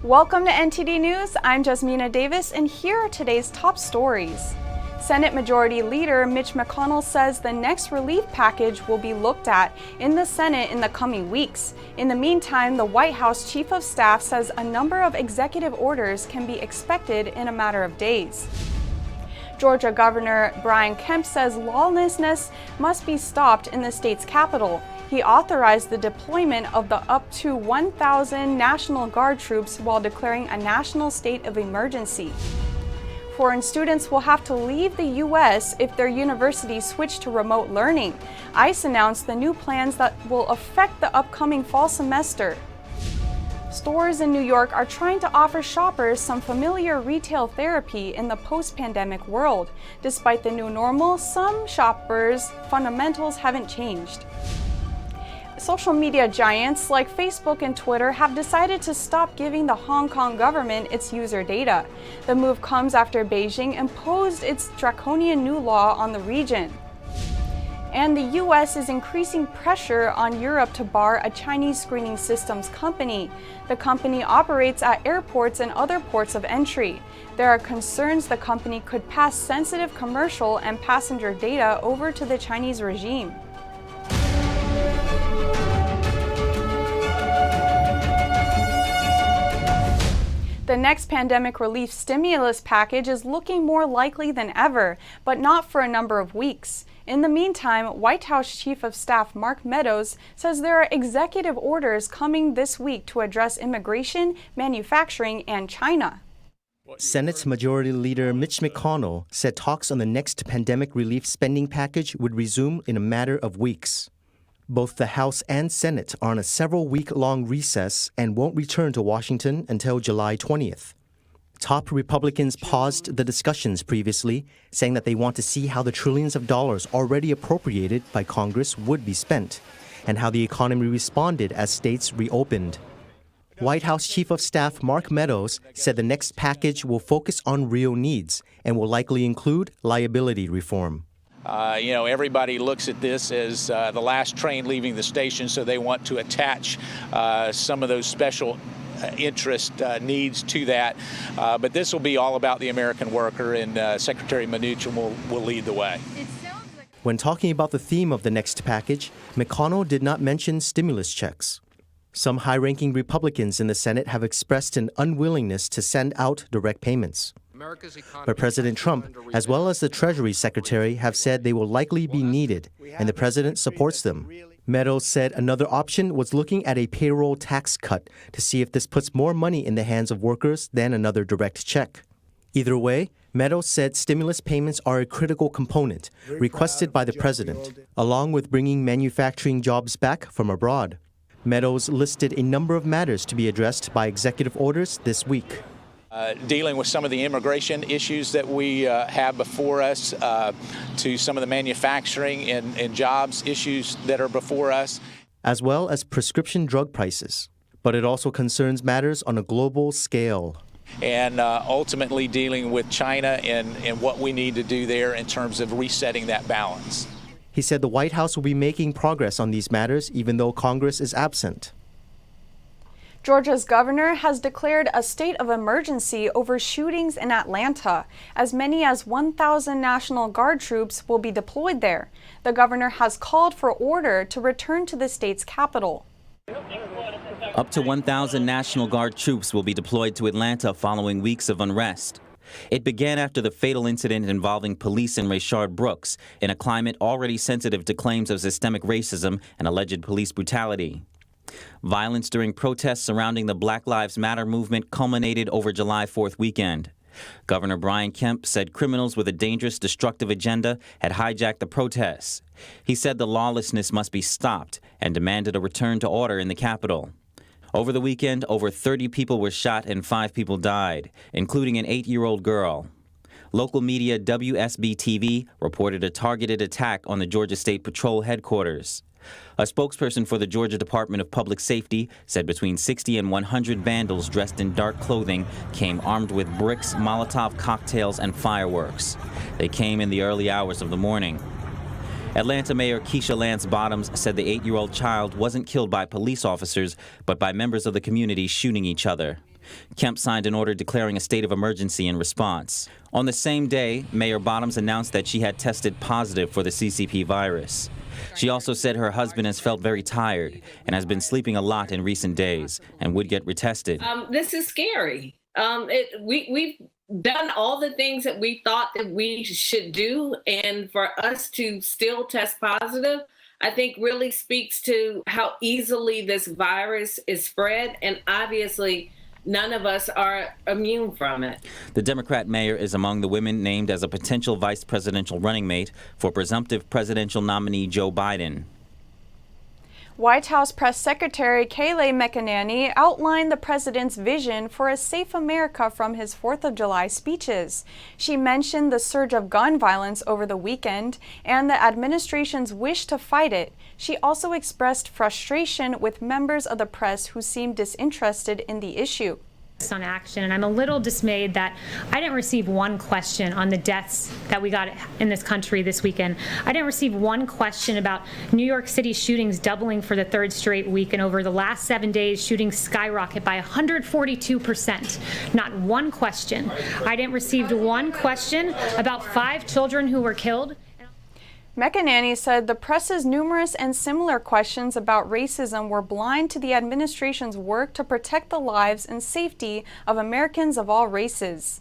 Welcome to NTD News. I'm Jasmina Davis, and here are today's top stories. Senate Majority Leader Mitch McConnell says the next relief package will be looked at in the Senate in the coming weeks. In the meantime, the White House Chief of Staff says a number of executive orders can be expected in a matter of days. Georgia Governor Brian Kemp says lawlessness must be stopped in the state's capital. He authorized the deployment of the up to 1,000 National Guard troops while declaring a national state of emergency. Foreign students will have to leave the U.S. if their universities switch to remote learning. ICE announced the new plans that will affect the upcoming fall semester. Stores in New York are trying to offer shoppers some familiar retail therapy in the post-pandemic world. Despite the new normal, some shoppers' fundamentals haven't changed. Social media giants like Facebook and Twitter have decided to stop giving the Hong Kong government its user data. The move comes after Beijing imposed its draconian new law on the region. And the U.S. is increasing pressure on Europe to bar a Chinese screening systems company. The company operates at airports and other ports of entry. There are concerns the company could pass sensitive commercial and passenger data over to the Chinese regime. The next pandemic relief stimulus package is looking more likely than ever, but not for a number of weeks. In the meantime, White House Chief of Staff Mark Meadows says there are executive orders coming this week to address immigration, manufacturing, and China. Senate Majority Leader Mitch McConnell said talks on the next pandemic relief spending package would resume in a matter of weeks. Both the House and Senate are on a several-week-long recess and won't return to Washington until July 20th. Top Republicans paused the discussions previously, saying that they want to see how the trillions of dollars already appropriated by Congress would be spent, and how the economy responded as states reopened. White House Chief of Staff Mark Meadows said the next package will focus on real needs and will likely include liability reform. Everybody looks at this as the last train leaving the station, so they want to attach some of those special interest needs to that. But this will be all about the American worker, and Secretary Mnuchin will lead the way. When talking about the theme of the next package, McConnell did not mention stimulus checks. Some high-ranking Republicans in the Senate have expressed an unwillingness to send out direct payments. But President Trump, as well as the Treasury Secretary, have said they will likely be needed, and the president supports them. Meadows said another option was looking at a payroll tax cut to see if this puts more money in the hands of workers than another direct check. Either way, Meadows said stimulus payments are a critical component, requested by the president, along with bringing manufacturing jobs back from abroad. Meadows listed a number of matters to be addressed by executive orders this week. Dealing with some of the immigration issues that we have before us, to some of the manufacturing and jobs issues that are before us. As well as prescription drug prices. But it also concerns matters on a global scale. And ultimately dealing with China and what we need to do there in terms of resetting that balance. He said the White House will be making progress on these matters even though Congress is absent. Georgia's governor has declared a state of emergency over shootings in Atlanta. As many as 1,000 National Guard troops will be deployed there. The governor has called for order to return to the state's capital. Up to 1,000 National Guard troops will be deployed to Atlanta following weeks of unrest. It began after the fatal incident involving police and Rayshard Brooks in a climate already sensitive to claims of systemic racism and alleged police brutality. Violence during protests surrounding the Black Lives Matter movement culminated over July 4th weekend. Governor Brian Kemp said criminals with a dangerous, destructive agenda had hijacked the protests. He said the lawlessness must be stopped and demanded a return to order in the capital. Over the weekend, over 30 people were shot and 5 people died, including an 8-year-old girl. Local media WSB-TV reported a targeted attack on the Georgia State Patrol headquarters. A spokesperson for the Georgia Department of Public Safety said between 60 and 100 vandals dressed in dark clothing came armed with bricks, Molotov cocktails, and fireworks. They came in the early hours of the morning. Atlanta Mayor Keisha Lance Bottoms said the 8-year-old child wasn't killed by police officers, but by members of the community shooting each other. Kemp signed an order declaring a state of emergency in response. On the same day, Mayor Bottoms announced that she had tested positive for the CCP virus. She also said her husband has felt very tired and has been sleeping a lot in recent days and would get retested. This is scary. We've done all the things that we thought that we should do, and for us to still test positive, I think really speaks to how easily this virus is spread, and obviously none of us are immune from it. The Democrat mayor is among the women named as a potential vice presidential running mate for presumptive presidential nominee Joe Biden. White House Press Secretary Kayleigh McEnany outlined the president's vision for a safe America from his 4th of July speeches. She mentioned the surge of gun violence over the weekend and the administration's wish to fight it. She also expressed frustration with members of the press who seemed disinterested in the issue. On action, and I'm a little dismayed that I didn't receive one question on the deaths that we got in this country this weekend. I didn't receive one question about New York City shootings doubling for the 3rd straight week, and over the last 7 days, shootings skyrocket by 142%. Not one question. I didn't receive one question about 5 children who were killed. McEnany said the press's numerous and similar questions about racism were blind to the administration's work to protect the lives and safety of Americans of all races.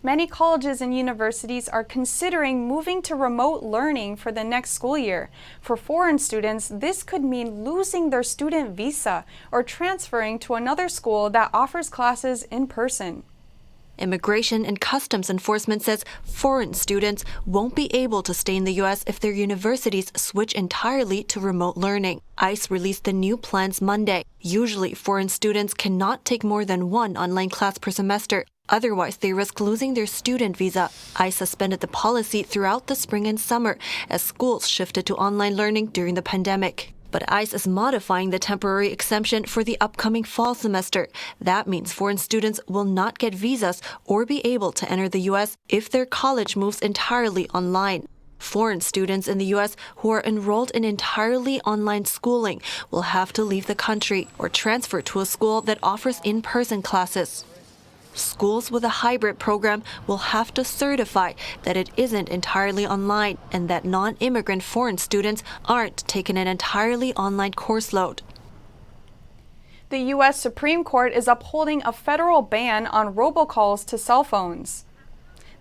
Many colleges and universities are considering moving to remote learning for the next school year. For foreign students, this could mean losing their student visa or transferring to another school that offers classes in person. Immigration and Customs Enforcement says foreign students won't be able to stay in the U.S. if their universities switch entirely to remote learning. ICE released the new plans Monday. Usually, foreign students cannot take more than one online class per semester. Otherwise, they risk losing their student visa. ICE suspended the policy throughout the spring and summer as schools shifted to online learning during the pandemic. But ICE is modifying the temporary exemption for the upcoming fall semester. That means foreign students will not get visas or be able to enter the U.S. if their college moves entirely online. Foreign students in the U.S. who are enrolled in entirely online schooling will have to leave the country or transfer to a school that offers in-person classes. Schools with a hybrid program will have to certify that it isn't entirely online and that non-immigrant foreign students aren't taking an entirely online course load. The U.S. Supreme Court is upholding a federal ban on robocalls to cell phones.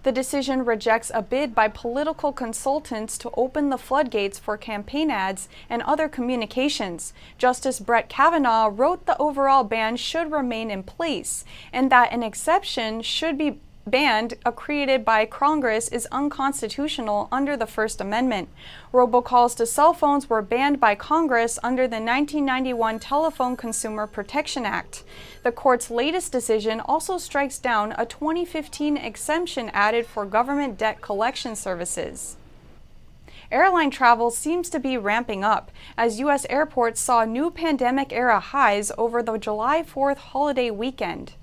The decision rejects a bid by political consultants to open the floodgates for campaign ads and other communications. Justice Brett Kavanaugh wrote the overall ban should remain in place and that an exception should be banned created by Congress is unconstitutional under the First Amendment. Robocalls to cell phones were banned by Congress under the 1991 Telephone Consumer Protection Act. The court's latest decision also strikes down a 2015 exemption added for government debt collection services. Airline travel seems to be ramping up as U.S. airports saw new pandemic-era highs over the July 4th holiday weekend.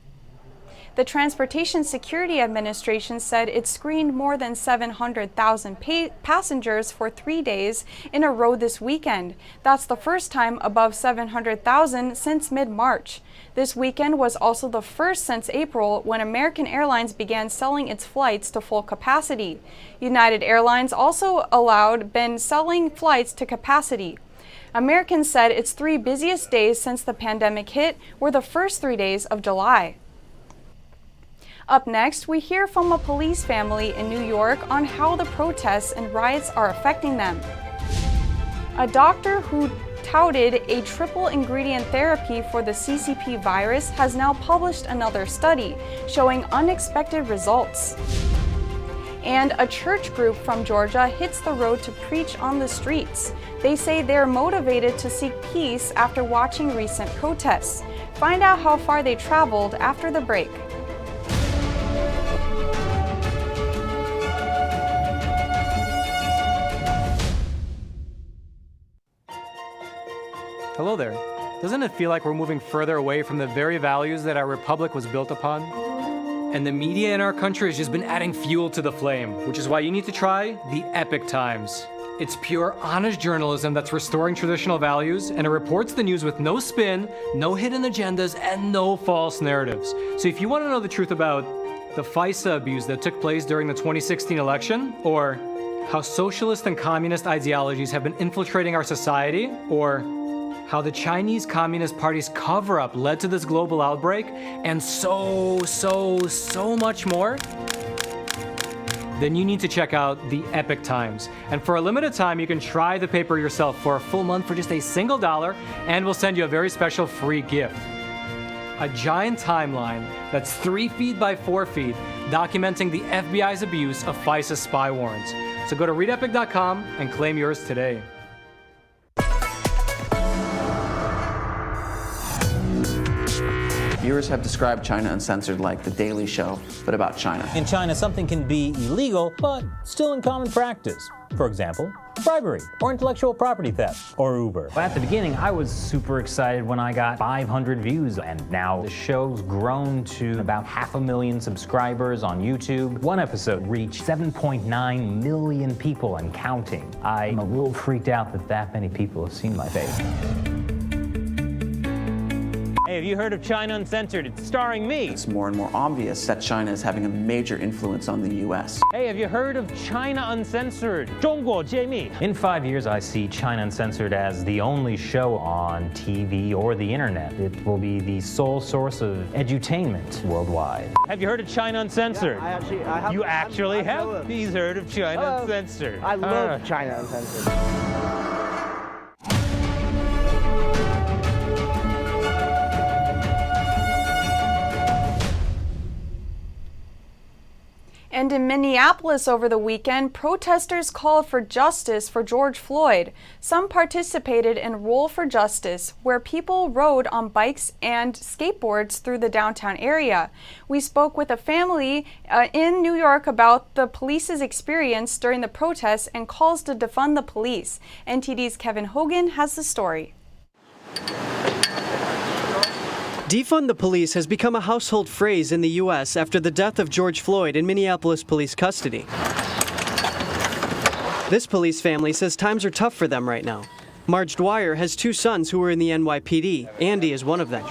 The Transportation Security Administration said it screened more than 700,000 passengers for 3 days in a row this weekend. That's the first time above 700,000 since mid-March. This weekend was also the first since April when American Airlines began selling its flights to full capacity. United Airlines also been selling flights to capacity. American said its 3 busiest days since the pandemic hit were the first 3 days of July. Up next, we hear from a police family in New York on how the protests and riots are affecting them. A doctor who touted a triple ingredient therapy for the CCP virus has now published another study showing unexpected results. And a church group from Georgia hits the road to preach on the streets. They say they're motivated to seek peace after watching recent protests. Find out how far they traveled after the break. Hello there. Doesn't it feel like we're moving further away from the very values that our republic was built upon? And the media in our country has just been adding fuel to the flame, which is why you need to try the Epic Times. It's pure, honest journalism that's restoring traditional values, and it reports the news with no spin, no hidden agendas, and no false narratives. So if you want to know the truth about the FISA abuse that took place during the 2016 election, or how socialist and communist ideologies have been infiltrating our society, or how the Chinese Communist Party's cover-up led to this global outbreak, and so much more, then you need to check out the Epoch Times. And for a limited time, you can try the paper yourself for a full month for just $1, and we'll send you a very special free gift. A giant timeline that's 3 feet by 4 feet, documenting the FBI's abuse of FISA spy warrants. So go to readepic.com and claim yours today. Viewers have described China Uncensored like The Daily Show, but about China. In China, something can be illegal, but still in common practice. For example, bribery, or intellectual property theft, or Uber. At the beginning, I was super excited when I got 500 views, and now the show's grown to about 500,000 subscribers on YouTube. One episode reached 7.9 million people and counting. I'm a little freaked out that many people have seen my face. Hey, have you heard of China Uncensored? It's starring me. It's more and more obvious that China is having a major influence on the U.S. Hey, have you heard of China Uncensored? 中国揭秘. In 5 years, I see China Uncensored as the only show on TV or the internet. It will be the sole source of edutainment worldwide. Have you heard of China Uncensored? Yeah, I have. You actually have? He's heard of China Uncensored. I love China Uncensored. And in Minneapolis over the weekend, protesters called for justice for George Floyd. Some participated in Roll for Justice, where people rode on bikes and skateboards through the downtown area. We spoke with a family in New York about the police's experience during the protests and calls to defund the police. NTD's Kevin Hogan has the story. Defund the police has become a household phrase in the U.S. after the death of George Floyd in Minneapolis police custody. This police family says times are tough for them right now. Marge Dwyer has 2 sons who were in the NYPD. Andy is one of them.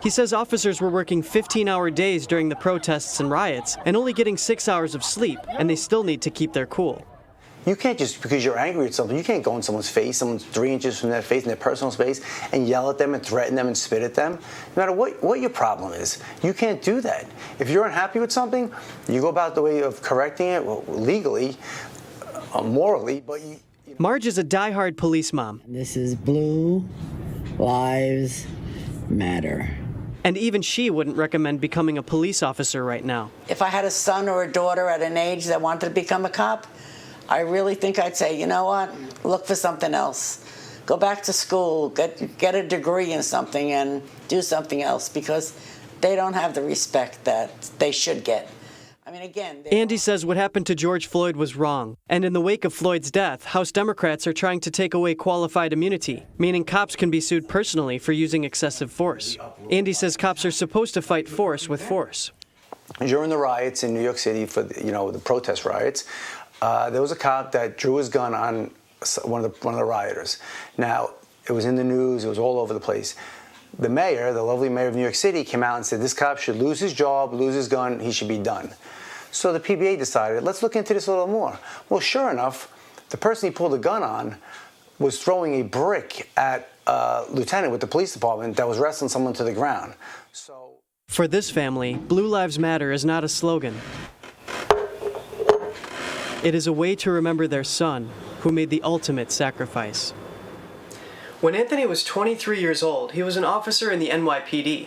He says officers were working 15-hour days during the protests and riots and only getting 6 hours of sleep, and they still need to keep their cool. You can't just, because you're angry at something, you can't go in someone's face, someone's 3 inches from their face, in their personal space, and yell at them and threaten them and spit at them. No matter what your problem is, you can't do that. If you're unhappy with something, you go about the way of correcting it, well, legally, morally, but you... Marge is a diehard police mom. This is Blue Lives Matter. And even she wouldn't recommend becoming a police officer right now. If I had a son or a daughter at an age that wanted to become a cop, I really think I'd say, you know what, look for something else. Go back to school, get a degree in something and do something else, because they don't have the respect that they should get. I mean, again... Andy says what happened to George Floyd was wrong. And in the wake of Floyd's death, House Democrats are trying to take away qualified immunity, meaning cops can be sued personally for using excessive force. Andy says cops are supposed to fight force with force. During the riots in New York City, for the protest riots, there was a cop that drew his gun on one of the rioters. Now, it was in the news, it was all over the place. The mayor, the lovely mayor of New York City, came out and said this cop should lose his job, lose his gun, he should be done. So the PBA decided, let's look into this a little more. Well, sure enough, the person he pulled the gun on was throwing a brick at a lieutenant with the police department that was wrestling someone to the ground. For this family, Blue Lives Matter is not a slogan. It is a way to remember their son, who made the ultimate sacrifice. When Anthony was 23 years old, he was an officer in the NYPD.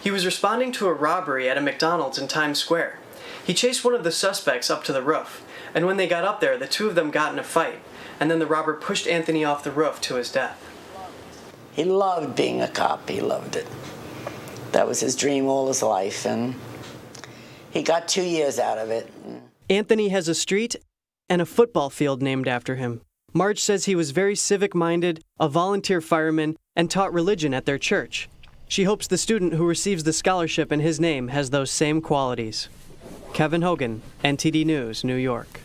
He was responding to a robbery at a McDonald's in Times Square. He chased one of the suspects up to the roof, and when they got up there, the 2 of them got in a fight, and then the robber pushed Anthony off the roof to his death. He loved being a cop, he loved it. That was his dream all his life, and he got 2 years out of it. Anthony has a street and a football field named after him. Marge says he was very civic-minded, a volunteer fireman, and taught religion at their church. She hopes the student who receives the scholarship in his name has those same qualities. Kevin Hogan, NTD News, New York.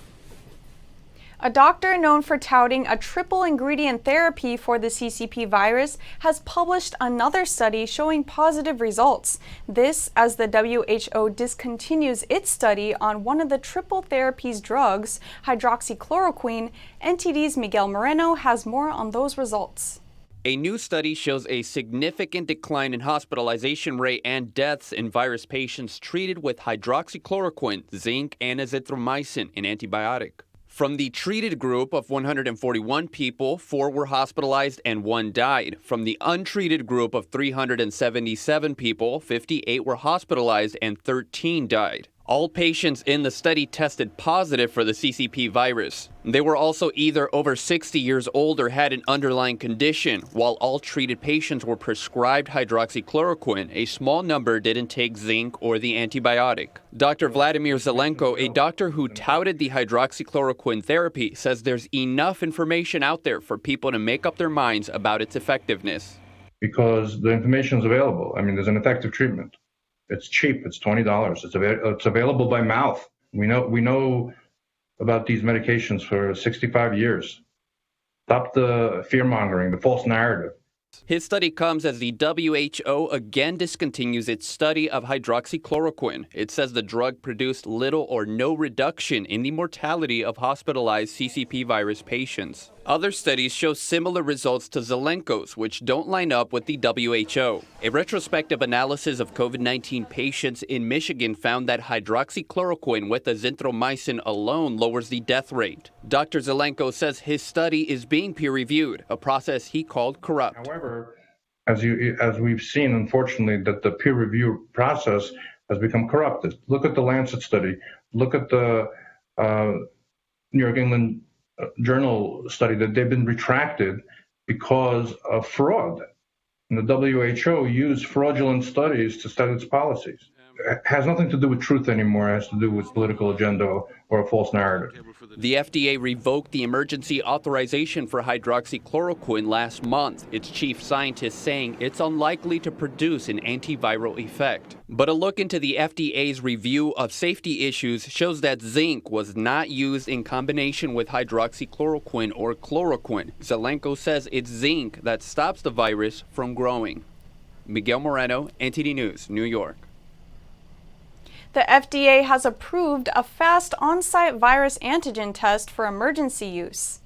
A doctor known for touting a triple ingredient therapy for the CCP virus has published another study showing positive results. This as the WHO discontinues its study on one of the triple therapy's drugs, hydroxychloroquine. NTD's Miguel Moreno has more on those results. A new study shows a significant decline in hospitalization rate and deaths in virus patients treated with hydroxychloroquine, zinc, and azithromycin, an antibiotic. From the treated group of 141 people, 4 were hospitalized and 1 died. From the untreated group of 377 people, 58 were hospitalized and 13 died. All patients in the study tested positive for the CCP virus. They were also either over 60 years old or had an underlying condition. While all treated patients were prescribed hydroxychloroquine, a small number didn't take zinc or the antibiotic. Dr. Vladimir Zelenko, a doctor who touted the hydroxychloroquine therapy, says there's enough information out there for people to make up their minds about its effectiveness. Because the information is available. I mean, there's an effective treatment. It's cheap. It's $20. It's available by mouth. We know about these medications for 65 years. Stop the fear-mongering, the false narrative. His study comes as the WHO again discontinues its study of hydroxychloroquine. It says the drug produced little or no reduction in the mortality of hospitalized CCP virus patients. Other studies show similar results to Zelenko's, which don't line up with the WHO. A retrospective analysis of COVID-19 patients in Michigan found that hydroxychloroquine with azithromycin alone lowers the death rate. Dr. Zelenko says his study is being peer-reviewed, a process he called corrupt. However, as we've seen, unfortunately, that the peer review process has become corrupted. Look at the Lancet study. Look at the New York England Journal study that they've been retracted because of fraud. And the WHO used fraudulent studies to set its policies. It has nothing to do with truth anymore. It has to do with political agenda or a false narrative. The FDA revoked the emergency authorization for hydroxychloroquine last month, its chief scientist saying it's unlikely to produce an antiviral effect. But a look into the FDA's review of safety issues shows that zinc was not used in combination with hydroxychloroquine or chloroquine. Zelenko says it's zinc that stops the virus from growing. Miguel Moreno, NTD News, New York. The FDA has approved a fast on-site virus antigen test for emergency use.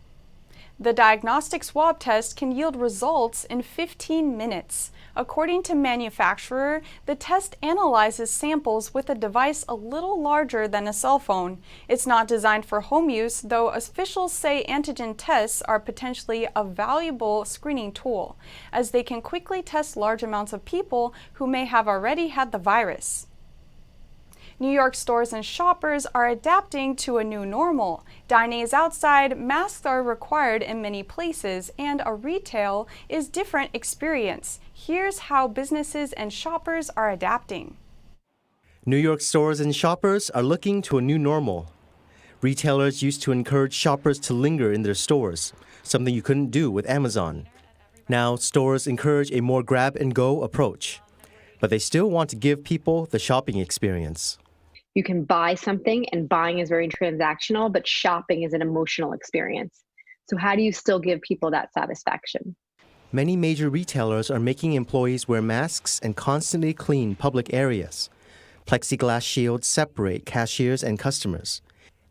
The diagnostic swab test can yield results in 15 minutes. According to manufacturer, the test analyzes samples with a device a little larger than a cell phone. It's not designed for home use, though officials say antigen tests are potentially a valuable screening tool, as they can quickly test large amounts of people who may have already had the virus. New York stores and shoppers are adapting to a new normal. Dining is outside, masks are required in many places, and a retail is different experience. Here's how businesses and shoppers are adapting. New York stores and shoppers are looking to a new normal. Retailers used to encourage shoppers to linger in their stores, something you couldn't do with Amazon. Now, stores encourage a more grab-and-go approach, but they still want to give people the shopping experience. You can buy something, and buying is very transactional, but shopping is an emotional experience. So how do you still give people that satisfaction? Many major retailers are making employees wear masks and constantly clean public areas. Plexiglass shields separate cashiers and customers,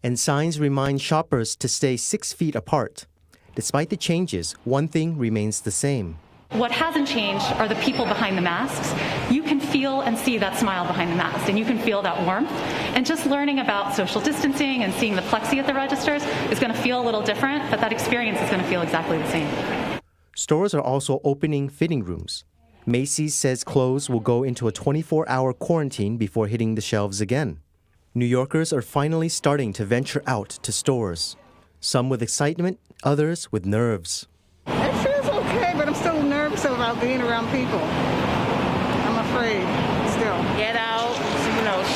and signs remind shoppers to stay 6 feet apart. Despite the changes, one thing remains the same. What hasn't changed are the people behind the masks. You can feel and see that smile behind the mask, and you can feel that warmth. And just learning about social distancing and seeing the plexi at the registers is going to feel a little different, but that experience is going to feel exactly the same. Stores are also opening fitting rooms. Macy's says clothes will go into a 24-hour quarantine before hitting the shelves again. New Yorkers are finally starting to venture out to stores. Some with excitement, others with nerves. It feels okay, but I'm still nervous about being around people. I'm afraid still. Get out,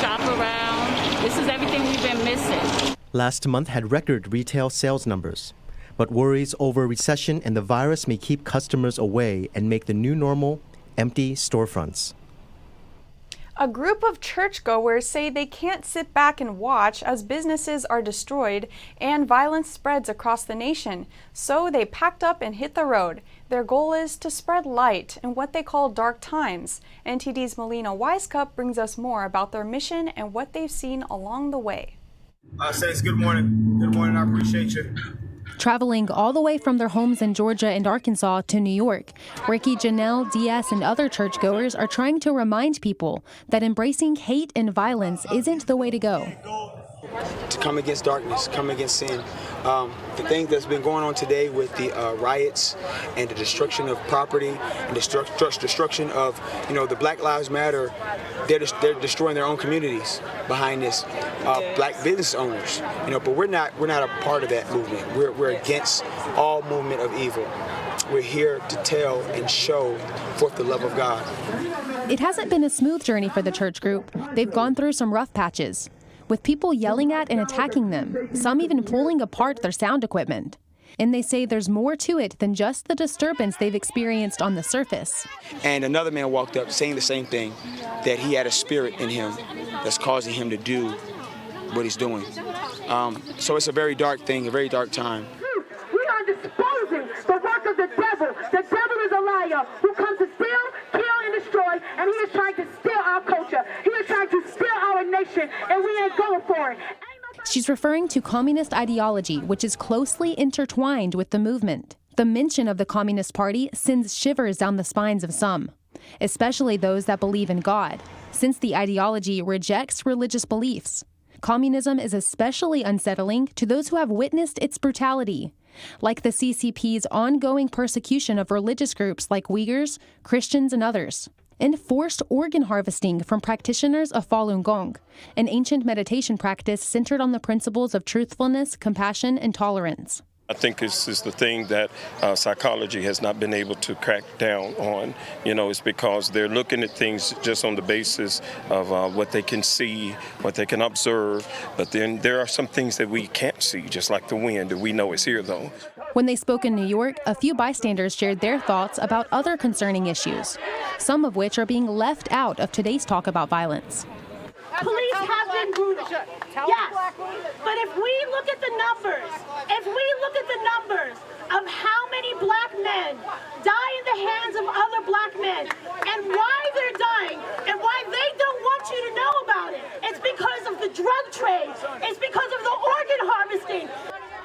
shop around. This is everything we've been missing. Last month had record retail sales numbers, but worries over recession and the virus may keep customers away and make the new normal empty storefronts. A group of churchgoers say they can't sit back and watch as businesses are destroyed and violence spreads across the nation. So they packed up and hit the road. Their goal is to spread light in what they call dark times. NTD's Melina Weiskup brings us more about their mission and what they've seen along the way. Says good morning. Good morning. I appreciate you. Traveling all the way from their homes in Georgia and Arkansas to New York, Ricky, Janelle, Diaz, and other churchgoers are trying to remind people that embracing hate and violence isn't the way to go. To come against darkness, come against sin. The thing that's been going on today with the riots and the destruction of property and the destruction of, the Black Lives Matter, they're destroying their own communities behind this. Black business owners, but we're not a part of that movement. We're against all movement of evil. We're here to tell and show forth the love of God. It hasn't been a smooth journey for the church group. They've gone through some rough patches, with people yelling at and attacking them, some even pulling apart their sound equipment. And they say there's more to it than just the disturbance they've experienced on the surface. And another man walked up saying the same thing, that he had a spirit in him that's causing him to do what he's doing. So it's a very dark thing, a very dark time. We are disposing the work of the devil. The devil is a liar who comes to steal, kill, and destroy, and he is trying to steal our culture. He is trying to steal our nation, and we ain't going for it. She's referring to communist ideology, which is closely intertwined with the movement. The mention of the Communist Party sends shivers down the spines of some, especially those that believe in God, since the ideology rejects religious beliefs. Communism is especially unsettling to those who have witnessed its brutality, like the CCP's ongoing persecution of religious groups like Uyghurs, Christians, and others, and forced organ harvesting from practitioners of Falun Gong, an ancient meditation practice centered on the principles of truthfulness, compassion, and tolerance. I think this is the thing that psychology has not been able to crack down on. It's because they're looking at things just on the basis of what they can see, what they can observe. But then there are some things that we can't see, just like the wind, that we know is here, though. When they spoke in New York, a few bystanders shared their thoughts about other concerning issues, some of which are being left out of today's talk about violence. Police have been brutal. Yes. But if we look at the numbers, of how many black men die in the hands of other black men, and why they're dying, and why they don't want you to know about it, it's because of the drug trade. It's because of the organ harvesting.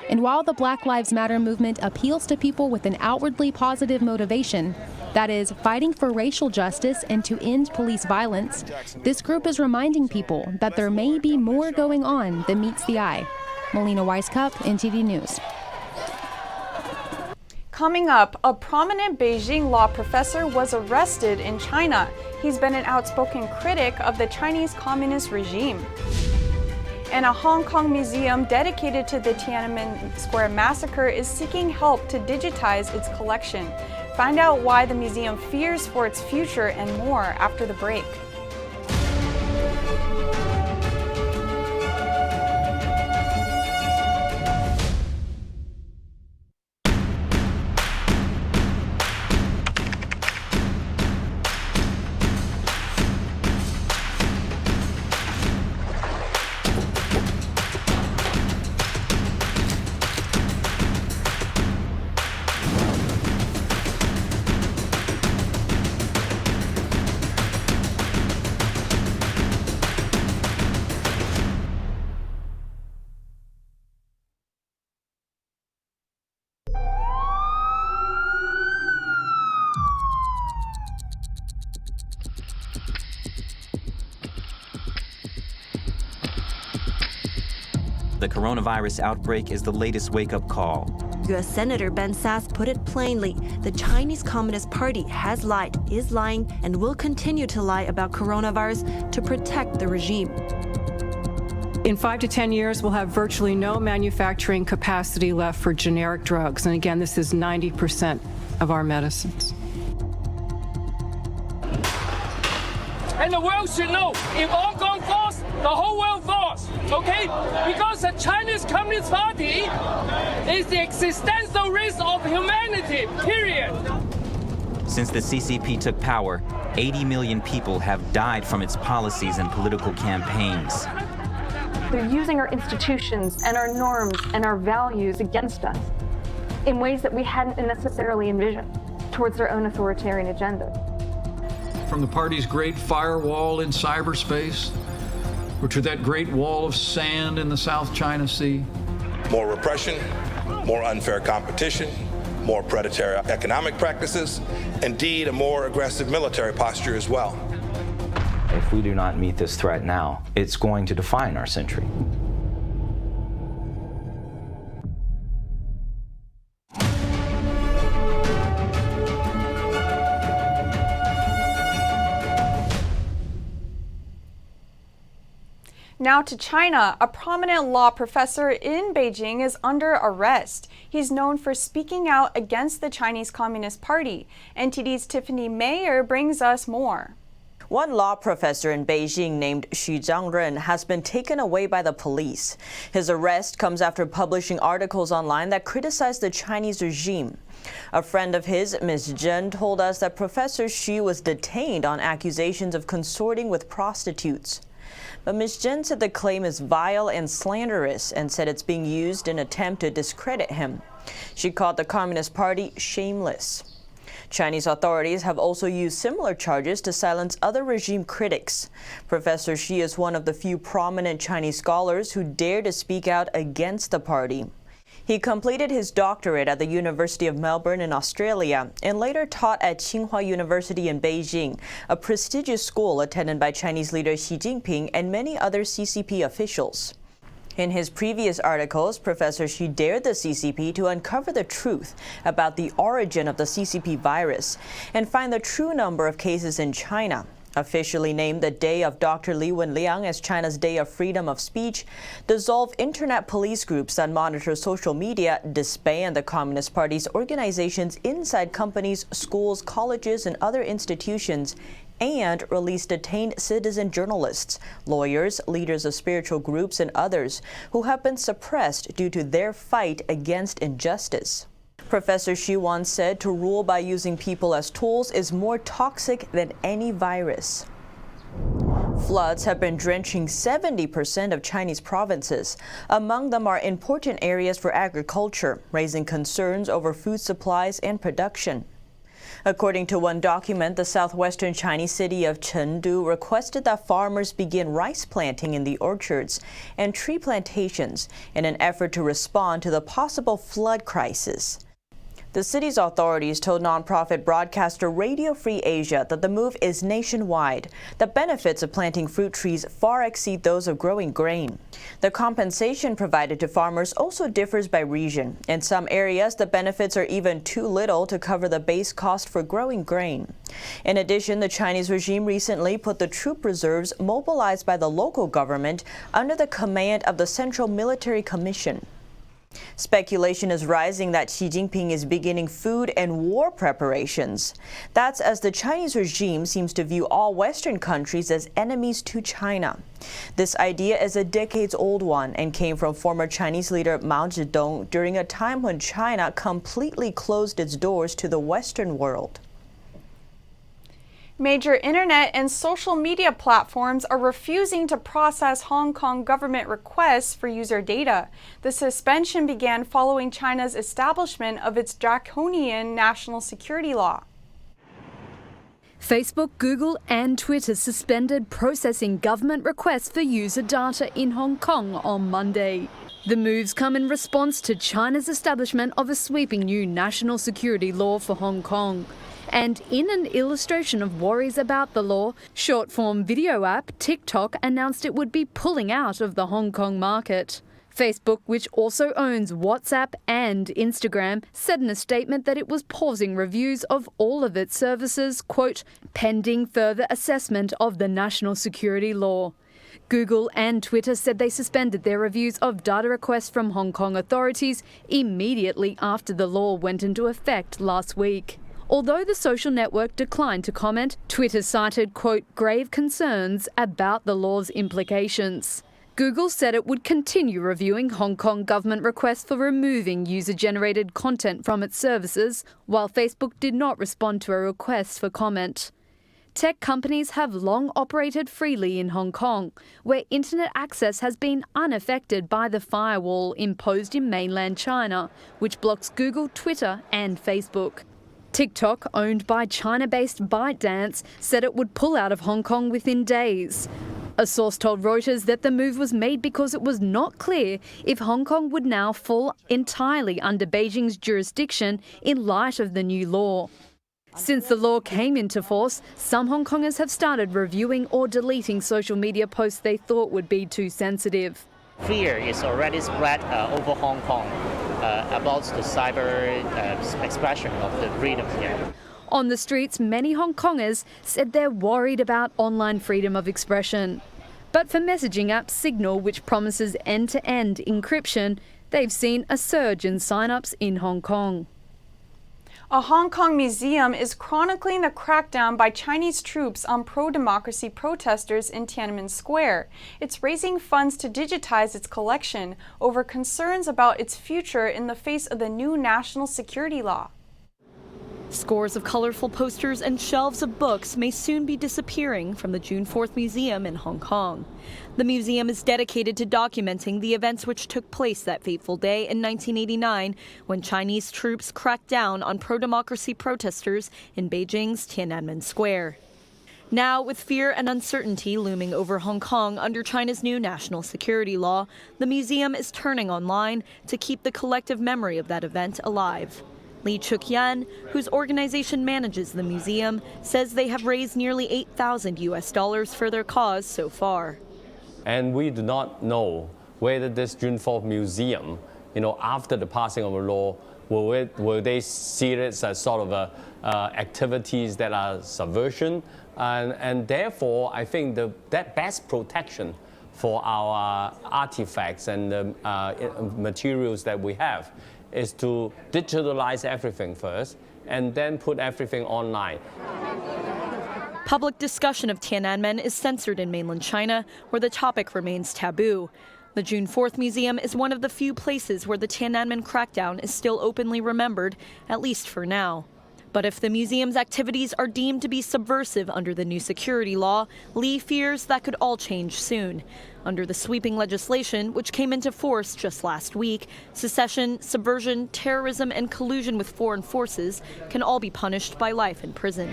And while the Black Lives Matter movement appeals to people with an outwardly positive motivation, that is, fighting for racial justice and to end police violence, this group is reminding people that there may be more going on than meets the eye. Melina Weiskup, NTD News. Coming up, a prominent Beijing law professor was arrested in China. He's been an outspoken critic of the Chinese Communist regime. And a Hong Kong museum dedicated to the Tiananmen Square massacre is seeking help to digitize its collection. Find out why the museum fears for its future and more after the break. The coronavirus outbreak is the latest wake-up call. U.S. Senator Ben Sasse put it plainly. The Chinese Communist Party has lied, is lying, and will continue to lie about coronavirus to protect the regime. In 5 to 10 years, we'll have virtually no manufacturing capacity left for generic drugs. And again, this is 90% of our medicines. And the world should know, if Hong Kong falls, the whole world falls, okay? Because the Chinese Communist Party is the existential risk of humanity, period. Since the CCP took power, 80 million people have died from its policies and political campaigns. They're using our institutions and our norms and our values against us in ways that we hadn't necessarily envisioned towards their own authoritarian agenda. From the party's great firewall in cyberspace, or to that great wall of sand in the South China Sea. More repression, more unfair competition, more predatory economic practices, indeed a more aggressive military posture as well. If we do not meet this threat now, it's going to define our century. Now to China. A prominent law professor in Beijing is under arrest. He's known for speaking out against the Chinese Communist Party. NTD's Tiffany Mayer brings us more. One law professor in Beijing named Xu Jiangren has been taken away by the police. His arrest comes after publishing articles online that criticize the Chinese regime. A friend of his, Ms. Zhen, told us that Professor Xu was detained on accusations of consorting with prostitutes. But Ms. Zhen said the claim is vile and slanderous and said it's being used in an attempt to discredit him. She called the Communist Party shameless. Chinese authorities have also used similar charges to silence other regime critics. Professor Xi is one of the few prominent Chinese scholars who dare to speak out against the party. He completed his doctorate at the University of Melbourne in Australia and later taught at Tsinghua University in Beijing, a prestigious school attended by Chinese leader Xi Jinping and many other CCP officials. In his previous articles, Professor Xi dared the CCP to uncover the truth about the origin of the CCP virus and find the true number of cases in China. Officially named the day of Dr. Li Wenliang as China's Day of Freedom of Speech, dissolve internet police groups that monitor social media, disband the Communist Party's organizations inside companies, schools, colleges, and other institutions, and release detained citizen journalists, lawyers, leaders of spiritual groups, and others who have been suppressed due to their fight against injustice. Professor Xu once said to rule by using people as tools is more toxic than any virus. Floods have been drenching 70% of Chinese provinces. Among them are important areas for agriculture, raising concerns over food supplies and production. According to one document, the southwestern Chinese city of Chengdu requested that farmers begin rice planting in the orchards and tree plantations in an effort to respond to the possible flood crisis. The city's authorities told nonprofit broadcaster Radio Free Asia that the move is nationwide. The benefits of planting fruit trees far exceed those of growing grain. The compensation provided to farmers also differs by region. In some areas, the benefits are even too little to cover the base cost for growing grain. In addition, the Chinese regime recently put the troop reserves mobilized by the local government under the command of the Central Military Commission. Speculation is rising that Xi Jinping is beginning food and war preparations. That's as the Chinese regime seems to view all Western countries as enemies to China. This idea is a decades-old one and came from former Chinese leader Mao Zedong during a time when China completely closed its doors to the Western world. Major internet and social media platforms are refusing to process Hong Kong government requests for user data. The suspension began following China's establishment of its draconian national security law. Facebook, Google and Twitter suspended processing government requests for user data in Hong Kong on Monday. The moves come in response to China's establishment of a sweeping new national security law for Hong Kong. And in an illustration of worries about the law, short-form video app TikTok announced it would be pulling out of the Hong Kong market. Facebook, which also owns WhatsApp and Instagram, said in a statement that it was pausing reviews of all of its services, quote, pending further assessment of the national security law. Google and Twitter said they suspended their reviews of data requests from Hong Kong authorities immediately after the law went into effect last week. Although the social network declined to comment, Twitter cited, quote, grave concerns about the law's implications. Google said it would continue reviewing Hong Kong government requests for removing user-generated content from its services, while Facebook did not respond to a request for comment. Tech companies have long operated freely in Hong Kong, where internet access has been unaffected by the firewall imposed in mainland China, which blocks Google, Twitter and Facebook. TikTok, owned by China-based ByteDance, said it would pull out of Hong Kong within days. A source told Reuters that the move was made because it was not clear if Hong Kong would now fall entirely under Beijing's jurisdiction in light of the new law. Since the law came into force, some Hong Kongers have started reviewing or deleting social media posts they thought would be too sensitive. Fear is already spread over Hong Kong about the cyber expression of the freedom here. On the streets, many Hong Kongers said they're worried about online freedom of expression. But for messaging app Signal, which promises end-to-end encryption, they've seen a surge in sign-ups in Hong Kong. A Hong Kong museum is chronicling the crackdown by Chinese troops on pro-democracy protesters in Tiananmen Square. It's raising funds to digitize its collection over concerns about its future in the face of the new national security law. Scores of colorful posters and shelves of books may soon be disappearing from the June 4th Museum in Hong Kong. The museum is dedicated to documenting the events which took place that fateful day in 1989 when Chinese troops cracked down on pro-democracy protesters in Beijing's Tiananmen Square. Now, with fear and uncertainty looming over Hong Kong under China's new national security law, the museum is turning online to keep the collective memory of that event alive. Lee Chuk-yan, whose organization manages the museum, says they have raised nearly $8,000 for their cause so far. And we do not know whether this June 4th museum, after the passing of the law, will they see it as sort of activities that are subversion? And therefore, I think that best protection for our artifacts and the materials that we have is to digitalize everything first and then put everything online. Public discussion of Tiananmen is censored in mainland China, where the topic remains taboo. The June 4th Museum is one of the few places where the Tiananmen crackdown is still openly remembered, at least for now. But if the museum's activities are deemed to be subversive under the new security law, Lee fears that could all change soon. Under the sweeping legislation, which came into force just last week, secession, subversion, terrorism, and collusion with foreign forces can all be punished by life in prison.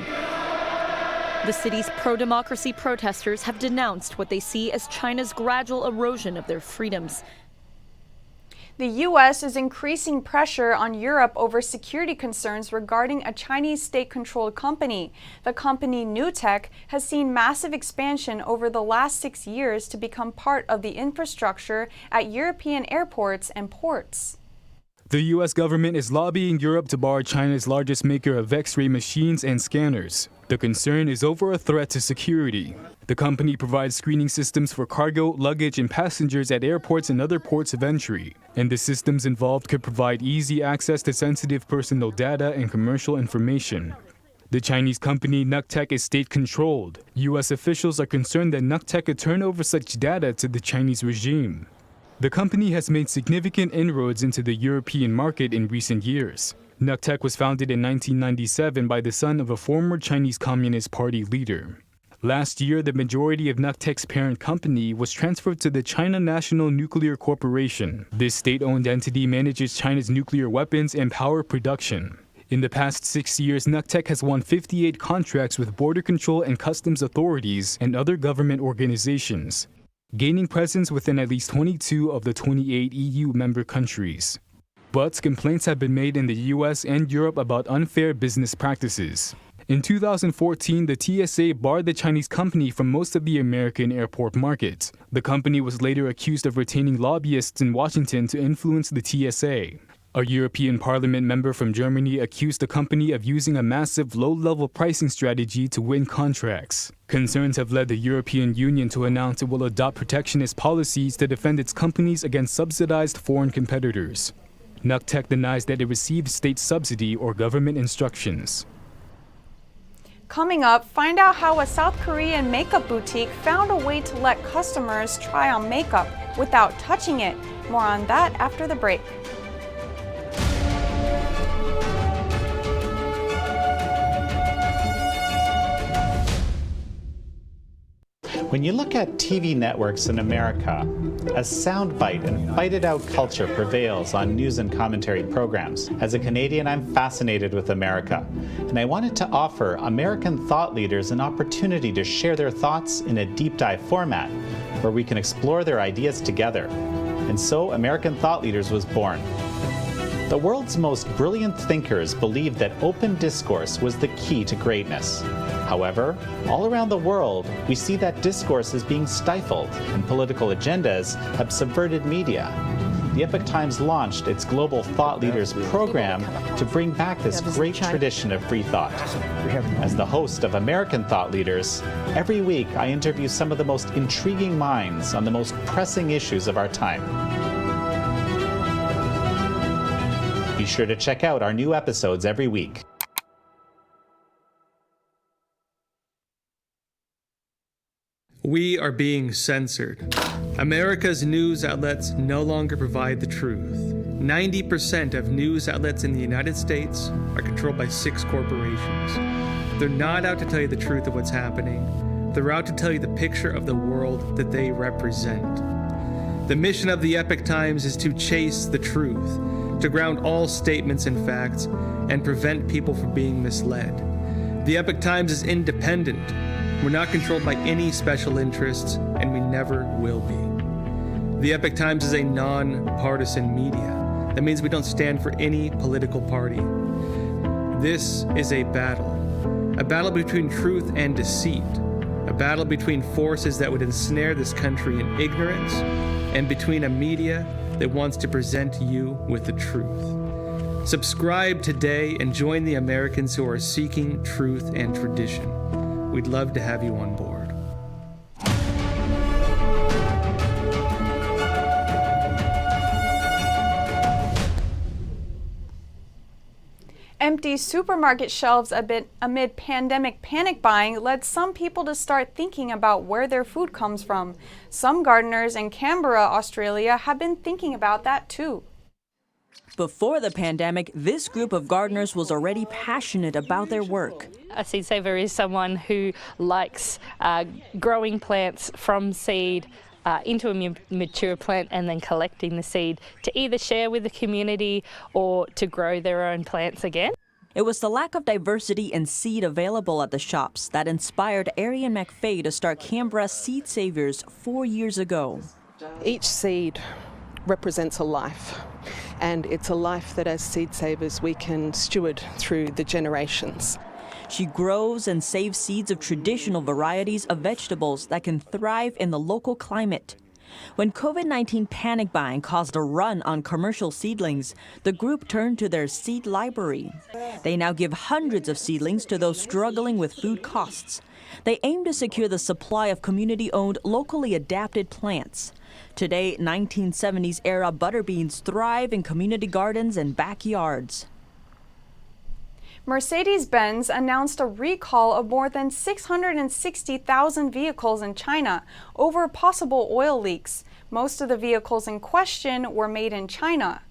The city's pro-democracy protesters have denounced what they see as China's gradual erosion of their freedoms. The U.S. is increasing pressure on Europe over security concerns regarding a Chinese state-controlled company. The company NewTek has seen massive expansion over the last 6 years to become part of the infrastructure at European airports and ports. The U.S. government is lobbying Europe to bar China's largest maker of X-ray machines and scanners. The concern is over a threat to security. The company provides screening systems for cargo, luggage, and passengers at airports and other ports of entry. And the systems involved could provide easy access to sensitive personal data and commercial information. The Chinese company NewTek is state-controlled. U.S. officials are concerned that NewTek could turn over such data to the Chinese regime. The company has made significant inroads into the European market in recent years. NewTek was founded in 1997 by the son of a former Chinese Communist Party leader. Last year, the majority of NewTek's parent company was transferred to the China National Nuclear Corporation. This state-owned entity manages China's nuclear weapons and power production. In the past 6 years, NewTek has won 58 contracts with border control and customs authorities and other government organizations, gaining presence within at least 22 of the 28 EU member countries. But complaints have been made in the US and Europe about unfair business practices. In 2014, the TSA barred the Chinese company from most of the American airport market. The company was later accused of retaining lobbyists in Washington to influence the TSA. A European Parliament member from Germany accused the company of using a massive low-level pricing strategy to win contracts. Concerns have led the European Union to announce it will adopt protectionist policies to defend its companies against subsidized foreign competitors. NewTek denies that it received state subsidy or government instructions. Coming up, find out how a South Korean makeup boutique found a way to let customers try on makeup without touching it. More on that after the break. When you look at TV networks in America, a soundbite and fight-it-out culture prevails on news and commentary programs. As a Canadian, I'm fascinated with America, and I wanted to offer American thought leaders an opportunity to share their thoughts in a deep dive format where we can explore their ideas together. And so American Thought Leaders was born. The world's most brilliant thinkers believed that open discourse was the key to greatness. However, all around the world, we see that discourse is being stifled and political agendas have subverted media. The Epoch Times launched its Global Thought Leaders program to bring back this great tradition of free thought. As the host of American Thought Leaders, every week I interview some of the most intriguing minds on the most pressing issues of our time. Be sure to check out our new episodes every week. We are being censored. America's news outlets no longer provide the truth. 90% of news outlets in the United States are controlled by 6 corporations. They're not out to tell you the truth of what's happening. They're out to tell you the picture of the world that they represent. The mission of the Epoch Times is to chase the truth, to ground all statements in facts, and prevent people from being misled. The Epoch Times is independent. We're not controlled by any special interests, and we never will be. The Epoch Times is a non-partisan media. That means we don't stand for any political party. This is a battle between truth and deceit, a battle between forces that would ensnare this country in ignorance, and between a media that wants to present you with the truth. Subscribe today and join the Americans who are seeking truth and tradition. We'd love to have you on board. Empty supermarket shelves amid pandemic panic buying led some people to start thinking about where their food comes from. Some gardeners in Canberra, Australia, have been thinking about that too. Before the pandemic, this group of gardeners was already passionate about their work. A seed saver is someone who likes growing plants from seed into a mature plant and then collecting the seed to either share with the community or to grow their own plants again. It was the lack of diversity in seed available at the shops that inspired Arian McFay to start Canberra Seed Savers 4 years ago. Each seed represents a life, and it's a life that as seed savers we can steward through the generations. She grows and saves seeds of traditional varieties of vegetables that can thrive in the local climate. When COVID-19 panic buying caused a run on commercial seedlings, the group turned to their seed library. They now give hundreds of seedlings to those struggling with food costs. They aim to secure the supply of community-owned, locally adapted plants. Today, 1970s-era butterbeans thrive in community gardens and backyards. Mercedes-Benz announced a recall of more than 660,000 vehicles in China over possible oil leaks. Most of the vehicles in question were made in China.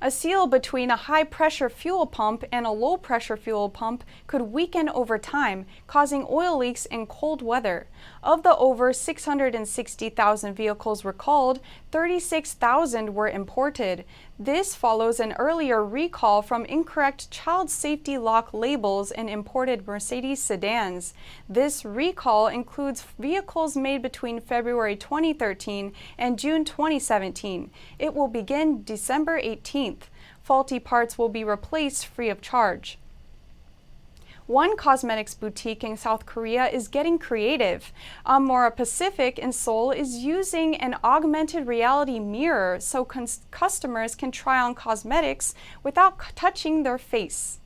A seal between a high-pressure fuel pump and a low-pressure fuel pump could weaken over time, causing oil leaks in cold weather. Of the over 660,000 vehicles recalled, 36,000 were imported. This follows an earlier recall from incorrect child safety lock labels in imported Mercedes sedans. This recall includes vehicles made between February 2013 and June 2017. It will begin December 18th. Faulty parts will be replaced free of charge. One cosmetics boutique in South Korea is getting creative. Amora Pacific in Seoul is using an augmented reality mirror so customers can try on cosmetics without touching their face.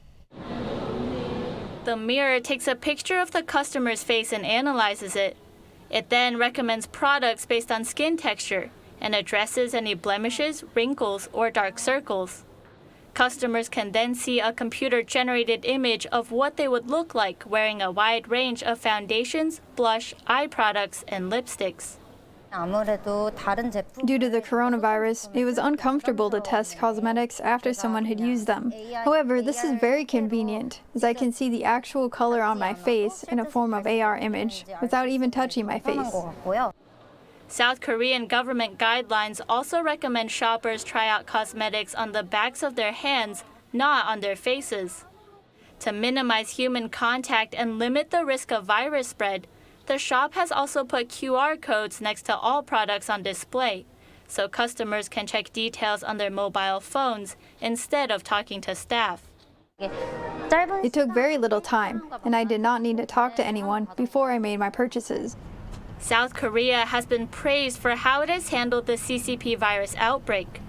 The mirror takes a picture of the customer's face and analyzes it. It then recommends products based on skin texture and addresses any blemishes, wrinkles, or dark circles. Customers can then see a computer-generated image of what they would look like wearing a wide range of foundations, blush, eye products, and lipsticks. Due to the coronavirus, it was uncomfortable to test cosmetics after someone had used them. However, this is very convenient, as I can see the actual color on my face in a form of AR image without even touching my face. South Korean government guidelines also recommend shoppers try out cosmetics on the backs of their hands, not on their faces. To minimize human contact and limit the risk of virus spread, the shop has also put QR codes next to all products on display, so customers can check details on their mobile phones instead of talking to staff. It took very little time, and I did not need to talk to anyone before I made my purchases. South Korea has been praised for how it has handled the CCP virus outbreak.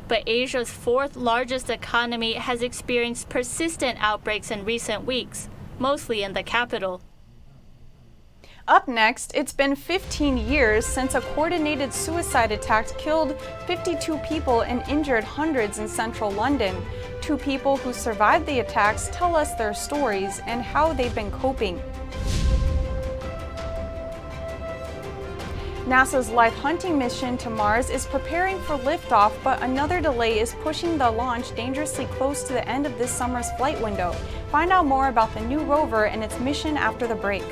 But Asia's fourth largest economy has experienced persistent outbreaks in recent weeks, mostly in the capital. Up next, it's been 15 years since a coordinated suicide attack killed 52 people and injured hundreds in central London. 2 people who survived the attacks tell us their stories and how they've been coping. NASA's Life Hunting mission to Mars is preparing for liftoff, but another delay is pushing the launch dangerously close to the end of this summer's flight window. Find out more about the new rover and its mission after the break.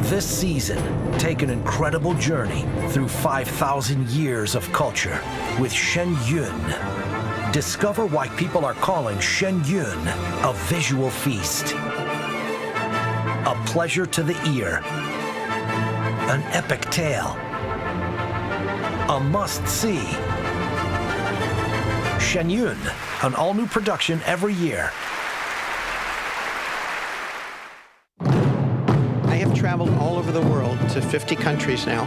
This season, take an incredible journey through 5,000 years of culture with Shen Yun. Discover why people are calling Shen Yun a visual feast, a pleasure to the ear, an epic tale, a must-see. Shen Yun, an all-new production every year. I have traveled all over the world to 50 countries now,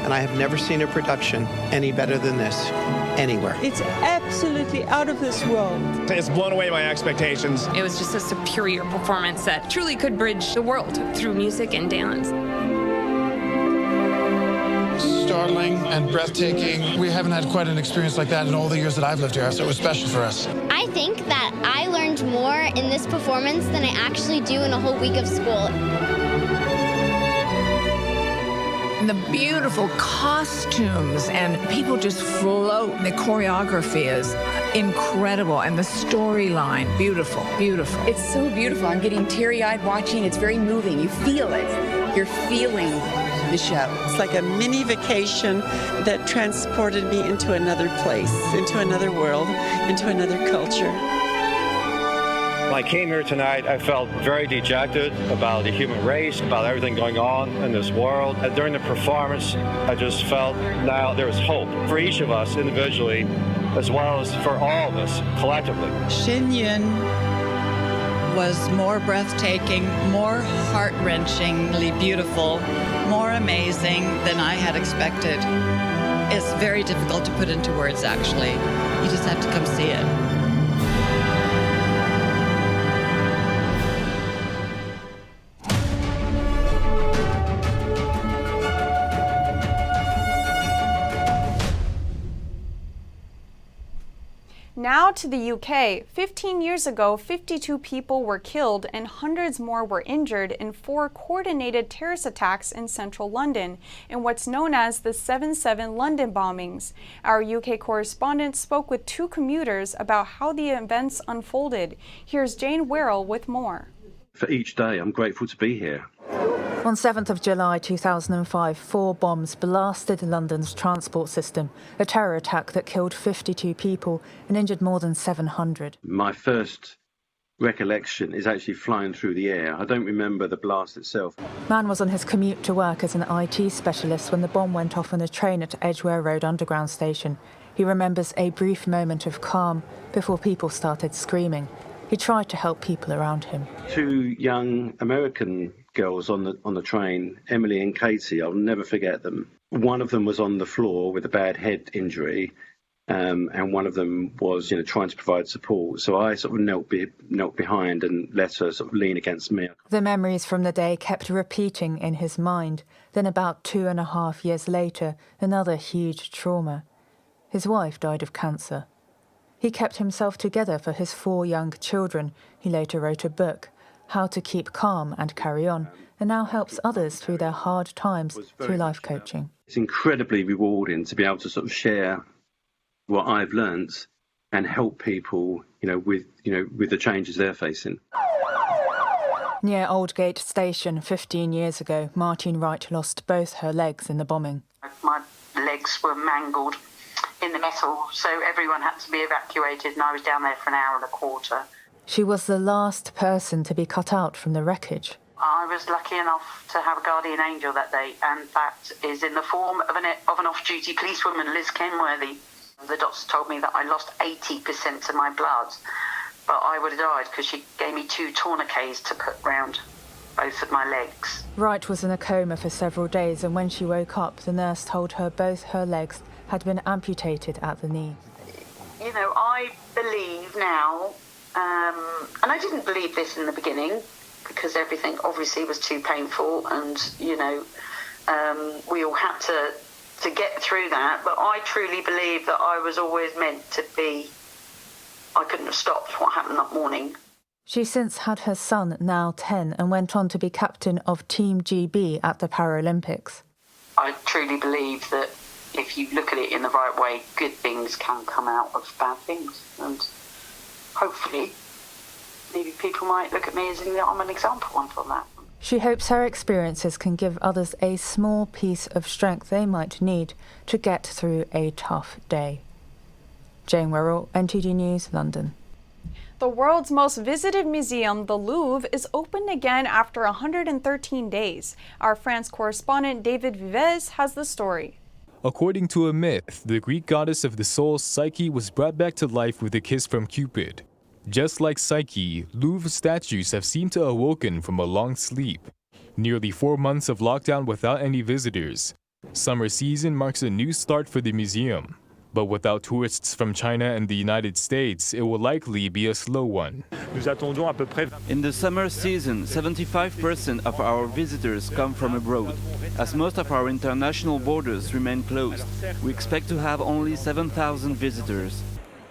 and I have never seen a production any better than this. Anywhere. It's absolutely out of this world. It's blown away my expectations. It was just a superior performance that truly could bridge the world through music and dance. Startling and breathtaking. We haven't had quite an experience like that in all the years that I've lived here, so it was special for us. I think that I learned more in this performance than I actually do in a whole week of school. The beautiful costumes and people just float. The choreography is incredible and the storyline, beautiful, beautiful. It's so beautiful. I'm getting teary-eyed watching. It's very moving. You feel it. You're feeling the show. It's like a mini vacation that transported me into another place, into another world, into another culture. When I came here tonight, I felt very dejected about the human race, about everything going on in this world. And during the performance, I just felt now there was hope for each of us individually, as well as for all of us collectively. Shen Yun was more breathtaking, more heart-wrenchingly beautiful, more amazing than I had expected. It's very difficult to put into words, actually. You just have to come see it. Now to the UK. 15 years ago, 52 people were killed and hundreds more were injured in 4 coordinated terrorist attacks in central London in what's known as the 7/7 London bombings. Our UK correspondent spoke with 2 commuters about how the events unfolded. Here's Jane Werrell with more. For each day, I'm grateful to be here. On 7th of July 2005, 4 bombs blasted London's transport system, a terror attack that killed 52 people and injured more than 700. My first recollection is actually flying through the air. I don't remember the blast itself. Man was on his commute to work as an IT specialist when the bomb went off on a train at Edgware Road Underground station. He remembers a brief moment of calm before people started screaming. He tried to help people around him. 2 young American girls on the train, Emily and Katie, I'll never forget them. One of them was on the floor with a bad head injury. and one of them was, trying to provide support. So I sort of knelt behind and let her sort of lean against me. The memories from the day kept repeating in his mind. Then about 2.5 years later, another huge trauma. His wife died of cancer. He kept himself together for his 4 young children. He later wrote a book, How to Keep Calm and Carry On, and now helps others through their hard times through life coaching. It's incredibly rewarding to be able to sort of share what I've learnt and help people, with the changes they're facing. Near Aldgate Station 15 years ago, Martine Wright lost both her legs in the bombing. My legs were mangled in the metal, so everyone had to be evacuated, and I was down there for an hour and a quarter. She was the last person to be cut out from the wreckage. I was lucky enough to have a guardian angel that day, and that is in the form of an off-duty policewoman, Liz Kenworthy. The doctors told me that I lost 80% of my blood, but I would have died because she gave me 2 tourniquets to put round both of my legs. Wright was in a coma for several days, and when she woke up, the nurse told her both her legs had been amputated at the knee. I believe now, and I didn't believe this in the beginning because everything obviously was too painful, and, we all had to get through that, but I truly believe that I was always meant to be. I couldn't have stopped what happened that morning. She's since had her son, now 10, and went on to be captain of Team GB at the Paralympics. I truly believe that if you look at it in the right way, good things can come out of bad things, and hopefully maybe people might look at me as I'm an example one for that. She hopes her experiences can give others a small piece of strength they might need to get through a tough day. Jane Werrell, NTD News, London. The world's most visited museum, the Louvre, is open again after 113 days. Our France correspondent David Vives has the story. According to a myth, the Greek goddess of the soul, Psyche, was brought back to life with a kiss from Cupid. Just like Psyche, Louvre statues have seemed to have awoken from a long sleep. Nearly 4 months of lockdown without any visitors. Summer season marks a new start for the museum. But without tourists from China and the United States, it will likely be a slow one. In the summer season, 75% of our visitors come from abroad. As most of our international borders remain closed, we expect to have only 7,000 visitors.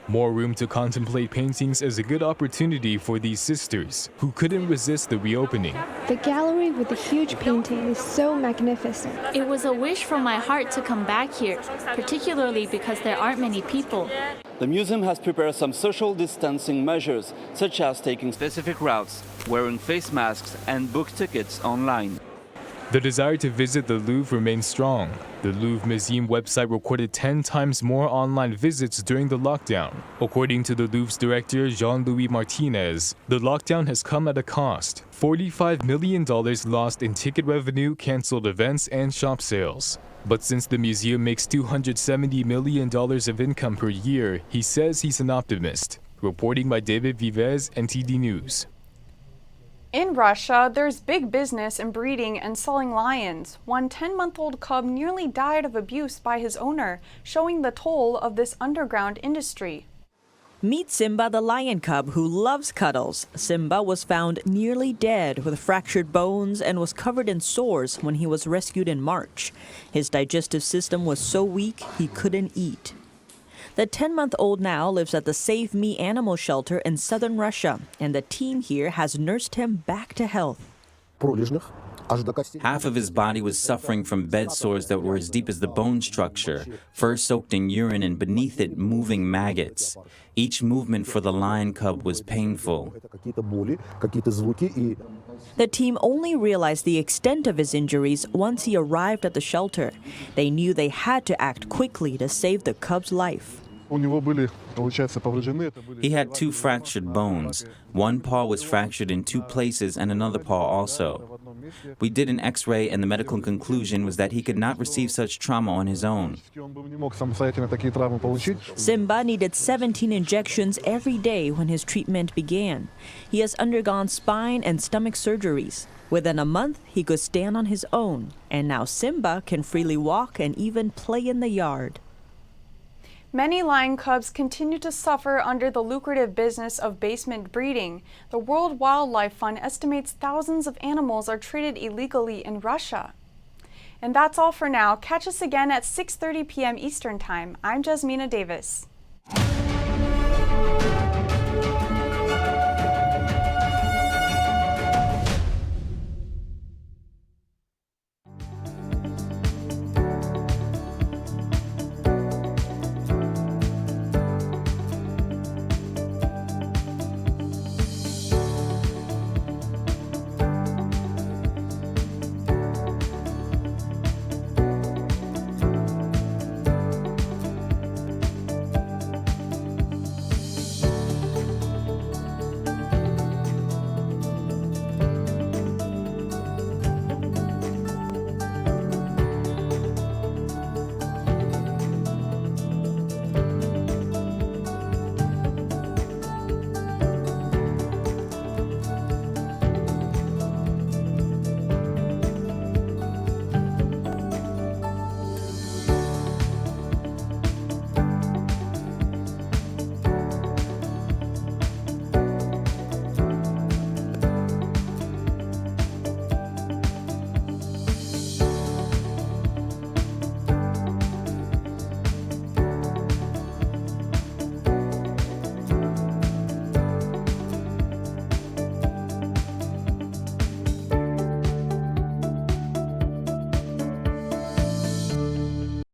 More room to contemplate paintings is a good opportunity for these sisters, who couldn't resist the reopening. The gallery with the huge painting is so magnificent. It was a wish from my heart to come back here, particularly because there aren't many people. The museum has prepared some social distancing measures, such as taking specific routes, wearing face masks, and book tickets online. The desire to visit the Louvre remains strong. The Louvre Museum website recorded 10 times more online visits during the lockdown. According to the Louvre's director, Jean-Louis Martinez, the lockdown has come at a cost. $45 million lost in ticket revenue, canceled events, and shop sales. But since the museum makes $270 million of income per year, he says he's an optimist. Reporting by David Vives, NTD News. In Russia, there's big business in breeding and selling lions. One 10-month-old cub nearly died of abuse by his owner, showing the toll of this underground industry. Meet Simba the lion cub who loves cuddles. Simba was found nearly dead with fractured bones and was covered in sores when he was rescued in March. His digestive system was so weak he couldn't eat. The 10-month-old now lives at the Save Me Animal Shelter in southern Russia, and the team here has nursed him back to health. Half of his body was suffering from bed sores that were as deep as the bone structure, fur soaked in urine, and beneath it moving maggots. Each movement for the lion cub was painful. The team only realized the extent of his injuries once he arrived at the shelter. They knew they had to act quickly to save the cub's life. He had 2 fractured bones. One paw was fractured in 2 places and another paw also. We did an X-ray and the medical conclusion was that he could not receive such trauma on his own. Simba needed 17 injections every day when his treatment began. He has undergone spine and stomach surgeries. Within a month, he could stand on his own, and now Simba can freely walk and even play in the yard. Many lion cubs continue to suffer under the lucrative business of basement breeding. The World Wildlife Fund estimates thousands of animals are traded illegally in Russia. And that's all for now. Catch us again at 6:30 p.m. Eastern Time. I'm Jasmina Davis.